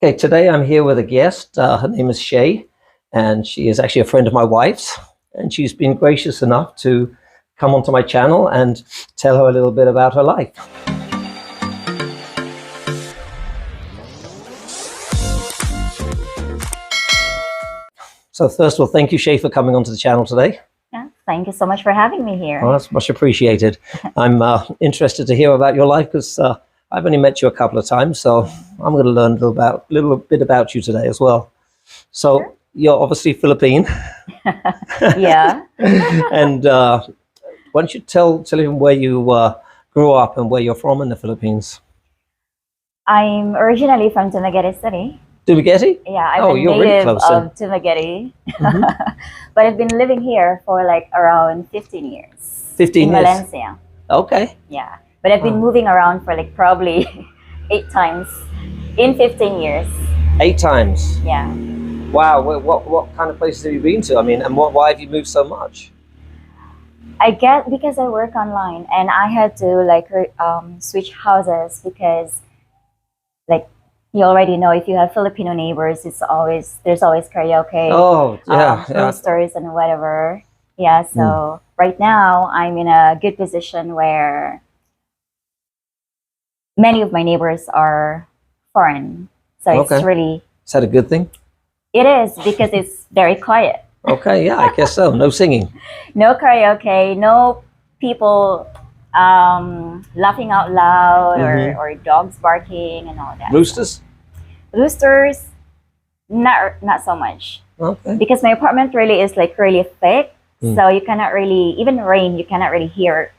Okay, today I'm here with a guest. Her name is Shay, and she is actually a friend of my wife's. And she's been gracious enough to come onto my channel and tell her a little bit about her life. So first of all, thank you, Shay, for coming onto the channel today. Yeah, thank you so much for having me here. Well, that's much appreciated. I'm interested to hear about your life because I've only met you a couple of times, so I'm going to learn a little bit about you today as well. So Sure. You're obviously Philippine. Yeah. And why don't you tell him where you grew up and where you're from in the Philippines? I'm originally from Dumaguete City. Dumaguete? Yeah, I'm Oh, a you're really native close then. of Dumaguete. But I've been living here for like around 15 years. 15 in years? Valencia. Okay. Yeah. But I've been moving around for like probably 8 times in 15 years. 8 times? Yeah. Wow. What kind of places have you been to? I mean, and why have you moved so much? I get because I work online and I had to like switch houses because like you already know if you have Filipino neighbors, there's always karaoke, Oh, yeah. roasters and whatever. Yeah, so right now I'm in a good position where many of my neighbors are foreign. So Okay. it's really, Is that a good thing? it is because it's very quiet. Okay, yeah, I guess so. No singing. No karaoke, no people laughing out loud or dogs barking and all that. Roosters? Roosters, not so much. Okay. Because my apartment really is like really thick, so you cannot really, even rain, you cannot really hear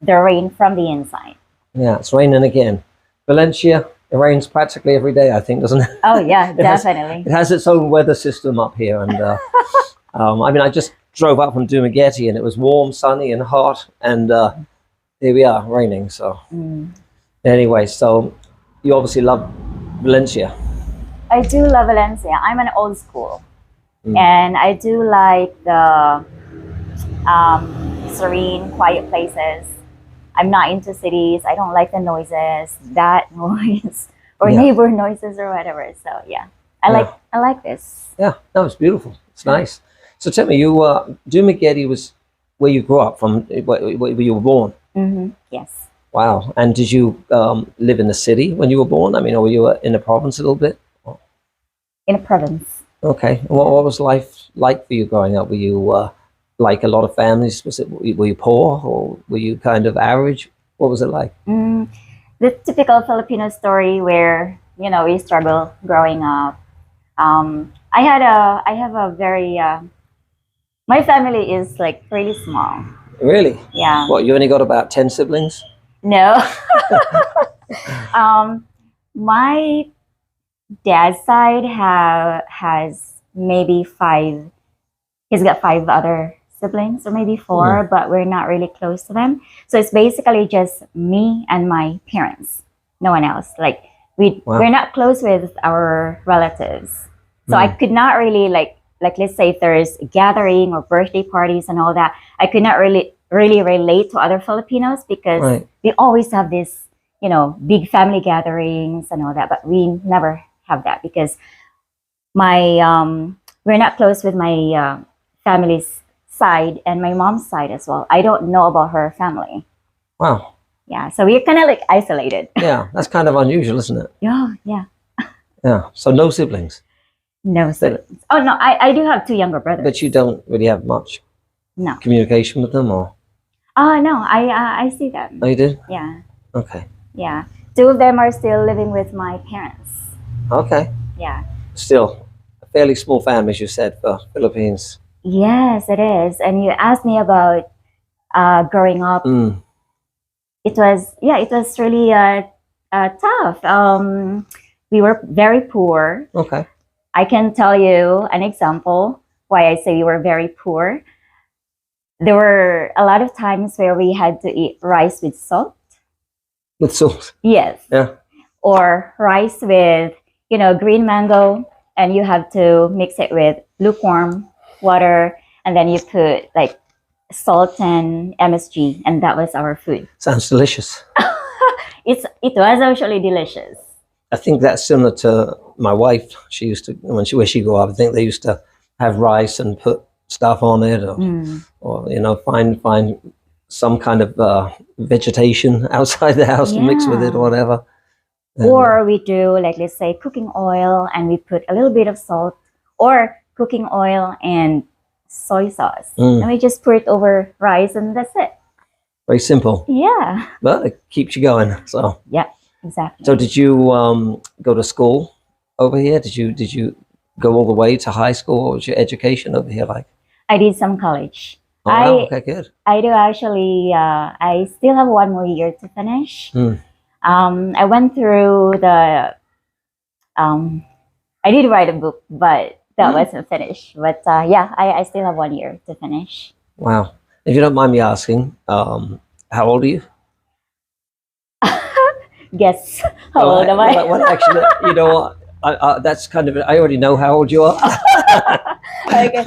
the rain from the inside. Yeah, it's raining again. Valencia, it rains practically every day, I think, doesn't it? Oh yeah, definitely. It has its own weather system up here, and I mean, I just drove up from Dumaguete, and it was warm, sunny, and hot, and here we are, raining. So anyway, so you obviously love Valencia. I do love Valencia. I'm an old school, and I do like the serene, quiet places. I'm not into cities. I don't like the noises, that noise, or neighbor noises or whatever. So yeah, I like this. Yeah, that was beautiful. It's nice. So tell me, you Dumaguete was where you grew up from, where you were born. Yes. Wow. And did you live in the city when you were born? I mean, or were you in the province a little bit? In a province. Okay. And what was life like for you growing up? Were you like a lot of families? Were you poor, or were you kind of average? What was it like? The typical Filipino story where we struggle growing up. I have a very my family is like really small. Really? Yeah. What, you only got about 10 siblings? No. My dad's side has maybe 5. He's got 5 other siblings, or maybe 4, but we're not really close to them. So it's basically just me and my parents. No one else. Like we're not close with our relatives. So I could not really like let's say if there's a gathering or birthday parties and all that, I could not really relate to other Filipinos because we always have this, big family gatherings and all that, but we never have that because we're not close with my family's side and my mom's side as well. I don't know about her family. Wow. Yeah, so we're kind of like isolated. Yeah, that's kind of unusual, isn't it? Yeah, yeah. Yeah, so no siblings. No siblings. Oh no, I do have 2 younger brothers. But you don't really have much communication with them, or? No, I see them. Oh, you did? Yeah. Okay. Yeah. 2 of them are still living with my parents. Okay. Yeah. Still, a fairly small family, as you said, for Philippines. Yes, it is. And you asked me about growing up. It was really tough. We were very poor. Okay. I can tell you an example why I say we were very poor. There were a lot of times where we had to eat rice with salt. With salt? Yes. Yeah. Or rice with, green mango, and you have to mix it with lukewarm water, and then you put like salt and MSG, and that was our food. Sounds delicious. It was actually delicious. I think that's similar to my wife, she used to, where she grew up, I think they used to have rice and put stuff on it, or you know, find some kind of vegetation outside the house to mix with it or whatever. And, or we do, like, let's say cooking oil, and we put a little bit of salt, or cooking oil and soy sauce, and we just pour it over rice, and that's it. very simple. Yeah. But it keeps you going. So Yeah, exactly. So did you go to school over here? Did you go all the way to high school? What was your education over here like? I did some college. Oh, wow. Okay, good. I do actually. I still have 1 more year to finish. I went through the. I did write a book, but that wasn't finished. But yeah, I still have 1 year to finish. Wow. If you don't mind me asking, how old are you? Guess how old am I? Well, actually, you know what? That's kind of. I already know how old you are. Okay.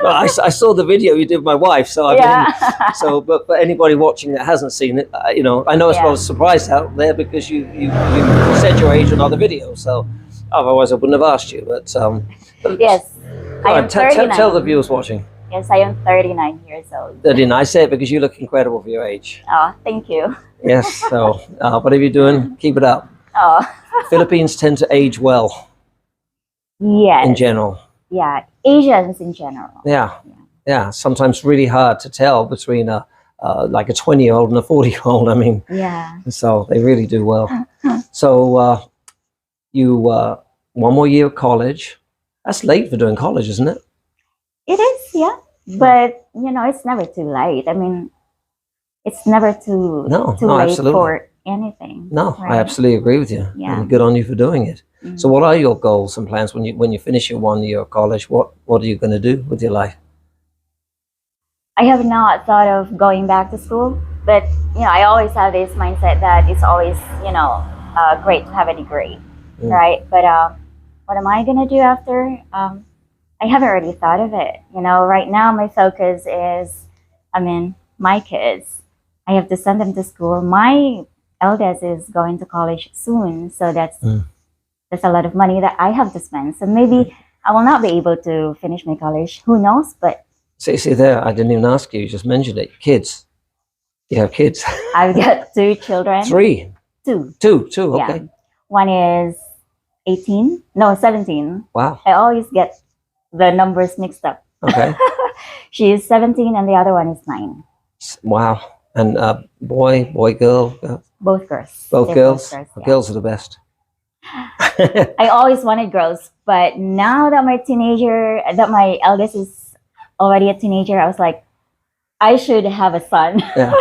Well, I saw the video you did with my wife, so I mean, so. But for anybody watching that hasn't seen it, you know, I know it's a surprise out there because you said your age on other videos. So otherwise, I wouldn't have asked you. But yes, I am 39. Tell the viewers watching. Yes, I am 39 years old. 39. I say it because you look incredible for your age. Oh, thank you. Yes. So whatever you're doing, keep it up. Oh. Philippines tend to age well. Yes. In general. Yeah, Asians in general. Yeah. Sometimes really hard to tell between like a 20-year-old and a 40-year-old. I mean. Yeah. So they really do well. So you 1 more year of college. That's late for doing college, isn't it? It is, yeah. But you know, it's never too late. I mean, it's never too late absolutely. for anything. No, right? I absolutely agree with you. Yeah. And good on you for doing it. So what are your goals and plans when you finish your 1 year of college? What are you going to do with your life? I have not thought of going back to school, but you know, I always have this mindset that it's always, you know, great to have a degree, right? But what am I going to do after? I haven't really thought of it. You know, right now my focus is, I mean, my kids. I have to send them to school. My eldest is going to college soon, so that's a lot of money that I have to spend. So maybe I will not be able to finish my college. Who knows? But see there, I didn't even ask you. You just mentioned it. Kids. You have kids. I've got 2 children. 3. 2. 2. Okay. Yeah. One is 18. No, 17. Wow. I always get the numbers mixed up. Okay. She is 17 and the other one is 9. Wow. And boy, girl? Both girls. Both They're girls? Both girls, yeah. Girls are the best. I always wanted girls, but now that my eldest is already a teenager, I was like, I should have a son. Yeah.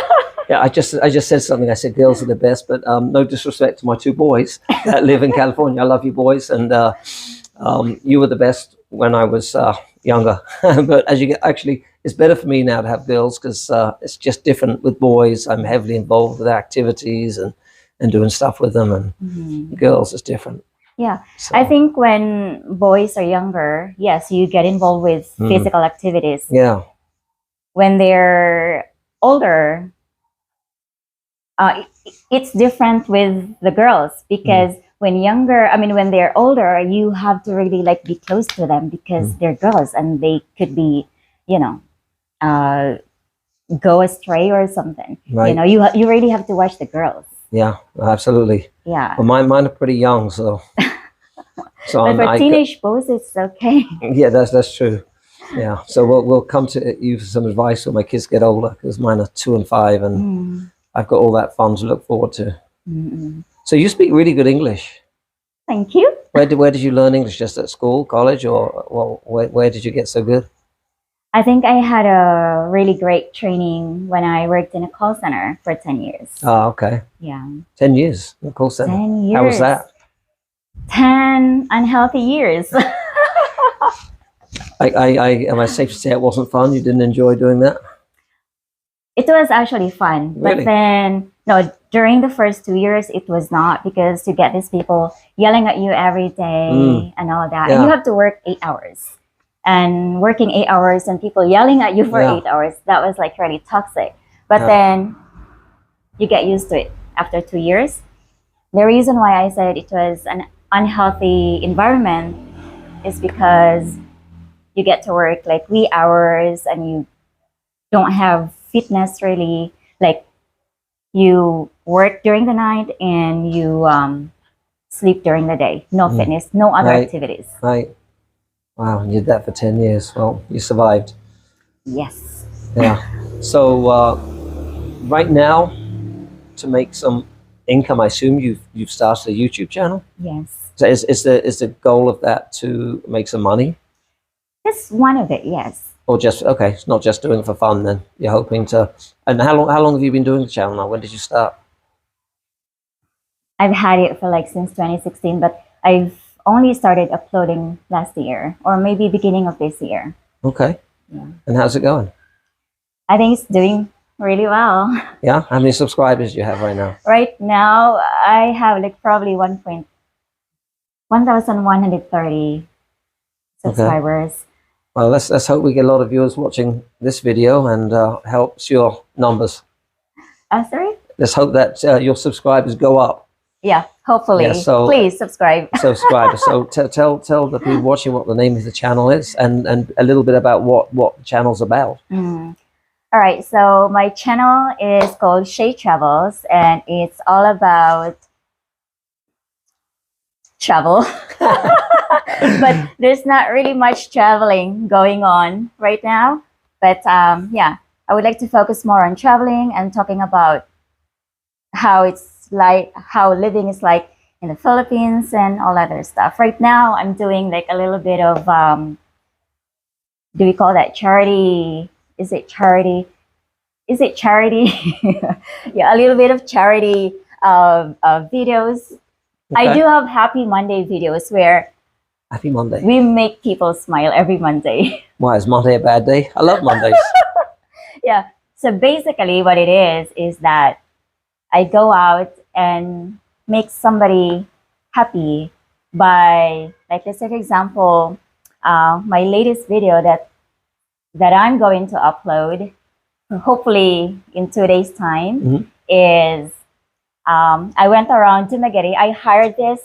I just said something. I said girls are the best, but no disrespect to my 2 boys that live in California. I love you boys, and you were the best when I was younger. But as you get, actually, it's better for me now to have girls because it's just different with boys. I'm heavily involved with activities and doing stuff with them, and girls is different. Yeah. So. I think when boys are younger, yes, you get involved with physical activities. Yeah. When they're older, it's different with the girls because when they're older, you have to really like be close to them because they're girls and they could be, you know, go astray or something. Right. You know, you really have to watch the girls. Yeah, absolutely. Yeah. Well, mine are pretty young, so. But for teenage boys, it's okay. Yeah, that's true. Yeah. So we'll come to you for some advice when my kids get older because mine are 2 and 5, and I've got all that fun to look forward to. So you speak really good English. Thank you. Where did you learn English? Just at school, college, or where did you get so good? I think I had a really great training when I worked in a call center for 10 years. Oh, okay. Yeah. 10 years in a call center. 10 years. How was that? 10 unhealthy years. Am I safe to say it wasn't fun? You didn't enjoy doing that? It was actually fun. Really? But then, no, during the first 2 years, it was not because you get these people yelling at you every day and all that. Yeah. And you have to work 8 hours. And working 8 hours and people yelling at you for 8 hours, that was like really toxic. But then you get used to it after 2 years. The reason why I said it was unhealthy environment is because you get to work like wee hours and you don't have fitness really. Like you work during the night and you sleep during the day. No fitness, no other Right. activities. Right. Wow, and you did that for 10 years. Well, you survived. Yes. Yeah. So right now, to make some income, I assume you've started a YouTube channel. Yes. So is the goal of that to make some money, That's one of it, yes. or just okay? It's not just doing it for fun. Then you're hoping to. And how long have you been doing the channel now? When did you start? I've had it for like since 2016, but I've only started uploading last year or maybe beginning of this year. Okay. Yeah. And how's it going? I think it's doing really well. Yeah. How many subscribers do you have right now? Right now, I have like probably 1,130 subscribers. Well, let's hope we get a lot of viewers watching this video and helps your numbers. Sorry? Let's hope that your subscribers go up. Yeah, hopefully. Yeah, so- Please subscribe. Subscribers. So tell the people watching what the name of the channel is and a little bit about what the channel's about. All right, so my channel is called Shay Travels, and it's all about travel. But there's not really much traveling going on right now. But yeah, I would like to focus more on traveling and talking about how it's like, how living is like in the Philippines and all other stuff. Right now, I'm doing like a little bit of, do we call that charity? Is it charity? Yeah, a little bit of charity videos. I Okay. do have Happy Monday videos where Happy Monday. we make people smile every Monday. Why is Monday a bad day? I love Mondays. Yeah. So basically what it is that I go out and make somebody happy by, like, let's say for example, my latest video that I'm going to upload, hopefully in 2 days' time, is I went around Dumaguete. I hired this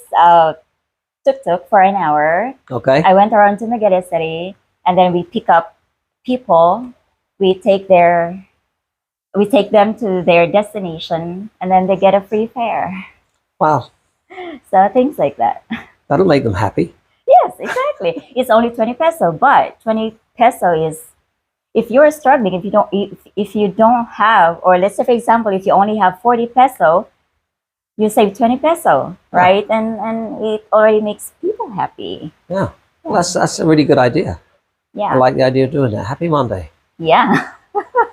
tuk-tuk for an hour. Okay. I went around Dumaguete City, and then we pick up people. We take them to their destination, and then they get a free fare. Wow. So things like that. That'll make them happy. Yes, exactly. It's only 20 peso, but 20 peso is, if you're struggling, if you don't have, or let's say for example, if you only have 40 peso, you save 20 peso, right? And it already makes people happy. Yeah. Well, that's a really good idea. Yeah. I like the idea of doing that. Happy Monday. Yeah.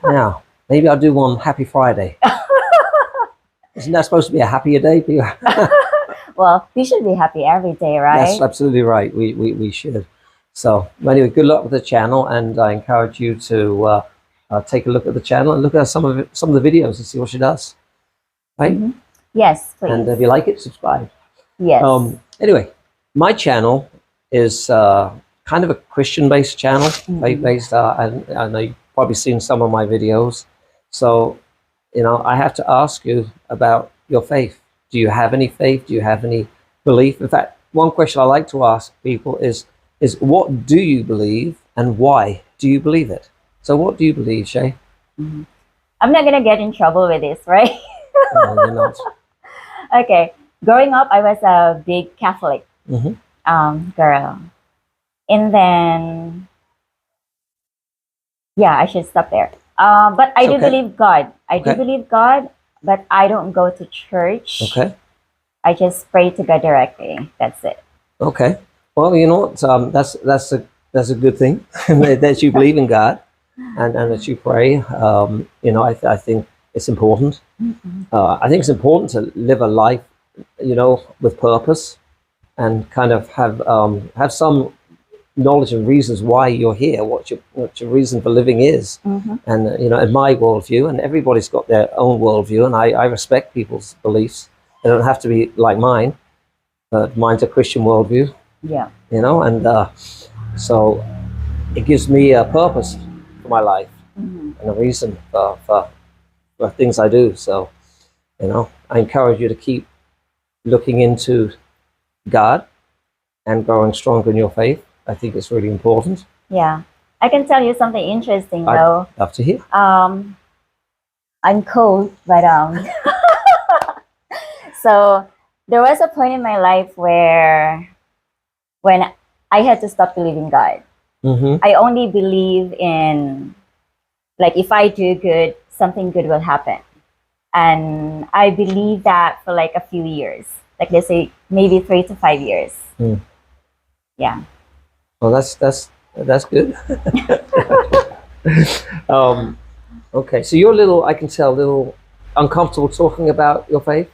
Now, maybe I'll do one Happy Friday. Isn't that supposed to be a happier day? Well, we should be happy every day, right? That's absolutely right. We should. So anyway, good luck with the channel, and I encourage you to take a look at the channel and look at some of the videos and see what she does. Right? Yes, please. And if you like it, subscribe. Yes. Anyway, my channel is kind of a Christian-based channel, faith-based. I know you've probably seen some of my videos. So, I have to ask you about your faith. Do you have any faith? Do you have any belief? In fact, one question I like to ask people is what do you believe and why do you believe it? So what do you believe, Shay? I'm not going to get in trouble with this, right? No, you're not. Okay. Growing up, I was a big Catholic girl. And then, yeah, I should stop there. But I do believe God. I do believe God, but I don't go to church. Okay. I just pray to God directly. That's it. Okay. Well, you know what? That's a good thing that you believe in God and that you pray. I think it's important. I think it's important to live a life, with purpose, and kind of have some knowledge and reasons why you're here, what your reason for living is. And in my worldview, and everybody's got their own worldview, and I respect people's beliefs. They don't have to be like mine, but mine's a Christian worldview. Yeah. And so it gives me a purpose for my life and a reason for things I do. So I encourage you to keep looking into God and growing stronger in your faith. I think it's really important. Yeah. I can tell you something interesting I'd though. love to hear. I'm cold, but so there was a point in my life where when I had to stop believing God. Mm-hmm. I only believe in, like, if I do good, something good will happen. And I believe that for like a few years, like let's say maybe 3 to 5 years. Mm. Yeah. Well, that's good. Okay, so you're a little, I can tell, a little uncomfortable talking about your faith.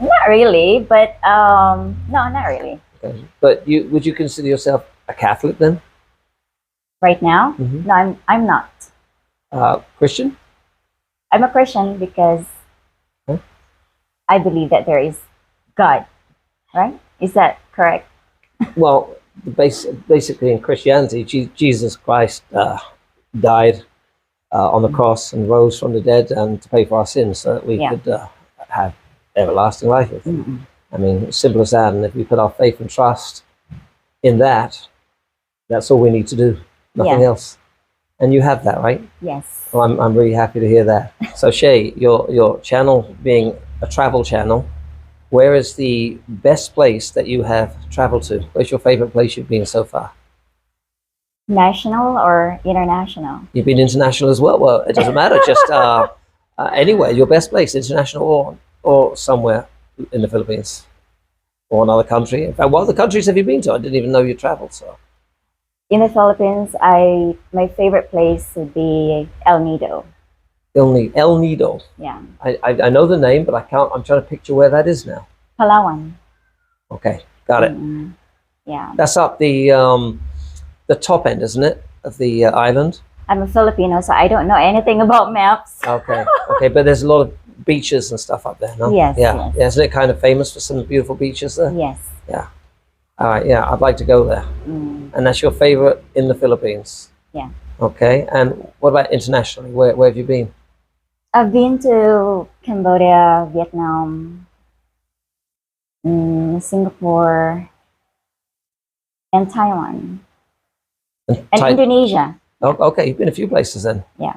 Not really, but no, not really. Okay. But would you consider yourself a Catholic then? Right now, Mhm. no, I'm not. Christian? I'm a Christian because Huh? I believe that there is God, right? Is that correct? Well, basically in Christianity, Jesus Christ died on the cross and rose from the dead and to pay for our sins so that we Yeah. could have everlasting life with him. Mm-mm. I mean, it's simple as that. And if we put our faith and trust in that, that's all we need to do. Nothing Yeah. else. And you have that, right? Yes. Well, I'm really happy to hear that. So Shay, your channel being a travel channel, where is the best place that you have traveled to? Where's your favorite place you've been so far? National or international? You've been international as well. Well, it doesn't matter. Just anywhere, your best place, international or somewhere in the Philippines or another country. In fact, what other countries have you been to? I didn't even know you traveled. So In the Philippines, my favorite place would be El Nido. El Nido. Yeah. I know the name, but I can't. I'm trying to picture where that is now. Palawan. Okay, got it. Mm-mm. Yeah. That's up the top end, isn't it, of the island? I'm a Filipino, so I don't know anything about maps. Okay, okay, but there's a lot of beaches and stuff up there, no? Yes, Yeah, yes. yeah. Isn't it kind of famous for some beautiful beaches there? Yes. Yeah. All right, yeah, I'd like to go there. Mm. And that's your favorite in the Philippines? Yeah. Okay, and what about internationally? Where have you been? I've been to Cambodia, Vietnam, Singapore, and Taiwan, and Indonesia. Oh, okay, you've been a few places then. Yeah.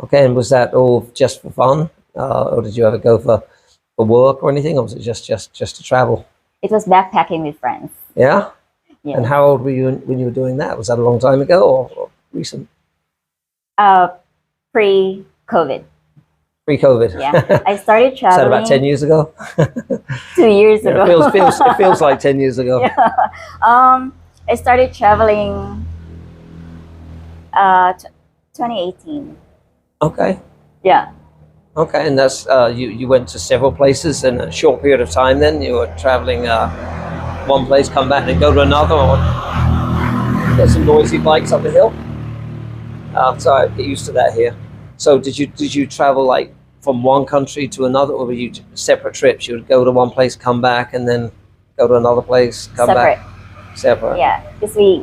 Okay, and was that all just for fun, or did you ever go for work or anything, or was it just to travel? It was backpacking with friends. Yeah. Yeah. And how old were you when you were doing that? Was that a long time ago or recent? Pre-COVID. Pre-COVID. Yeah. I started Is that traveling about 10 years ago? 2 years Yeah, ago. it feels like 10 years ago. Yeah. I started traveling 2018. Okay. Yeah. Okay, and that's you went to several places in a short period of time. Then you were traveling one place, come back, and go to another, or there's some noisy bikes up the hill. So I get used to that here. So did you travel like from one country to another, or were you separate trips? You would go to one place, come back, and then go to another place, come Separate. back. Separate. Yeah, because we're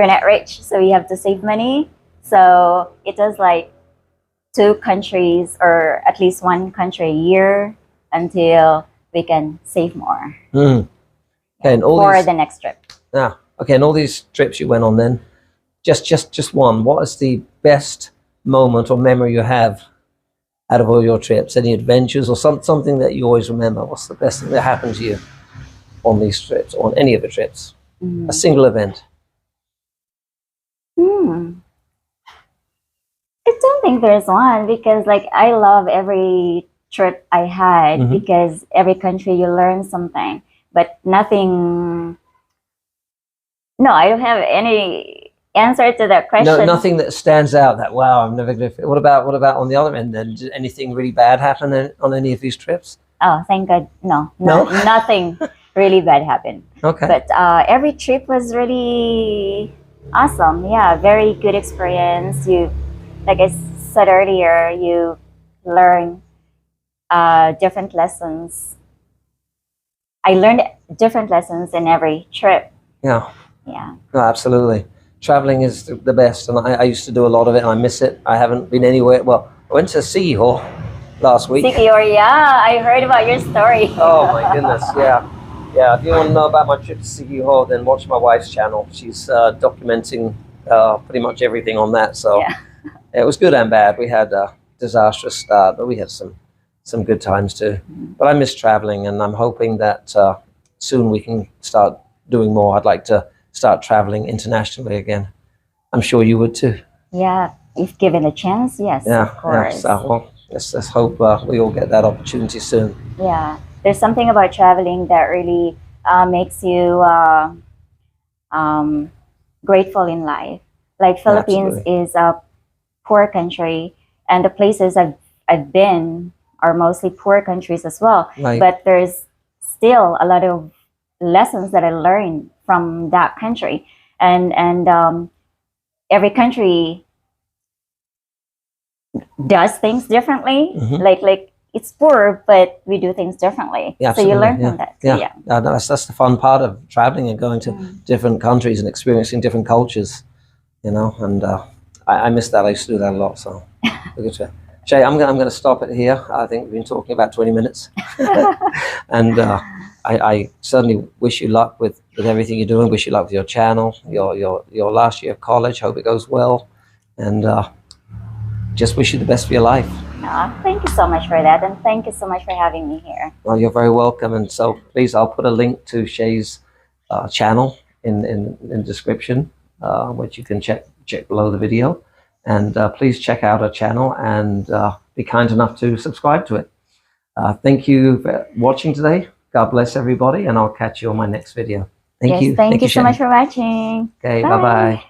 not rich, so we have to save money. So it was like 2 countries or at least 1 country a year until we can save more Mm. Okay, and all for these, the next trip. okay, and all these trips you went on then, just one. What is the best moment or memory you have out of all your trips? Any adventures or something that you always remember? What's the best thing that happened to you on these trips, on any of the trips? A single event. I don't think there's one because like I love every trip I had Mhm. because every country you learn something, but nothing. No, I don't have any answer to that question. No, nothing that stands out. That wow, I'm never going to. What about on the other end? Then did anything really bad happen on any of these trips? Oh, thank God, no, No? nothing really bad happened. Okay. But every trip was really awesome. Yeah, very good experience. You, like I said earlier, you learn different lessons. I learned different lessons in every trip. Yeah. Yeah. No, absolutely. Traveling is the best, and I used to do a lot of it, and I miss it. I haven't been anywhere. Well, I went to Sea Hall last week. Sikior, yeah, I heard about your story. Oh my goodness, yeah. Yeah, if you want to know about my trip to Sikiho, then watch my wife's channel. She's documenting pretty much everything on that. So Yeah. it was good and bad. We had a disastrous start, but we had some good times too. But I miss traveling, and I'm hoping that soon we can start doing more. I'd like to start traveling internationally again. I'm sure you would too. Yeah, if given a chance, yes, Yeah, of course. So, well, let's hope we all get that opportunity soon. Yeah, there's something about traveling that really makes you grateful in life. Like Philippines Absolutely. is a poor country, and the places I've been are mostly poor countries as well. Like, But there's still a lot of lessons that I learned from that country, and every country does things differently. Mhm. Like it's poor, but we do things differently. Yeah, So you learn absolutely, from that too. yeah. Yeah. That's the fun part of traveling and going to different countries and experiencing different cultures, you know. And I miss that. I used to do that a lot. So, good to. Shay, I'm gonna stop it here. I think we've been talking about 20 minutes, and I certainly wish you luck with everything you're doing. Wish you luck with your channel, your last year of college. Hope it goes well, and just wish you the best for your life. Thank you so much for that, and thank you so much for having me here. Well, you're very welcome. And so please, I'll put a link to Shay's channel in the description, which you can check below the video. And please check out her channel and be kind enough to subscribe to it. Thank you for watching today. God bless everybody, and I'll catch you on my next video. Thank you. Thank you so Shay. much for watching. Okay, Bye. bye-bye.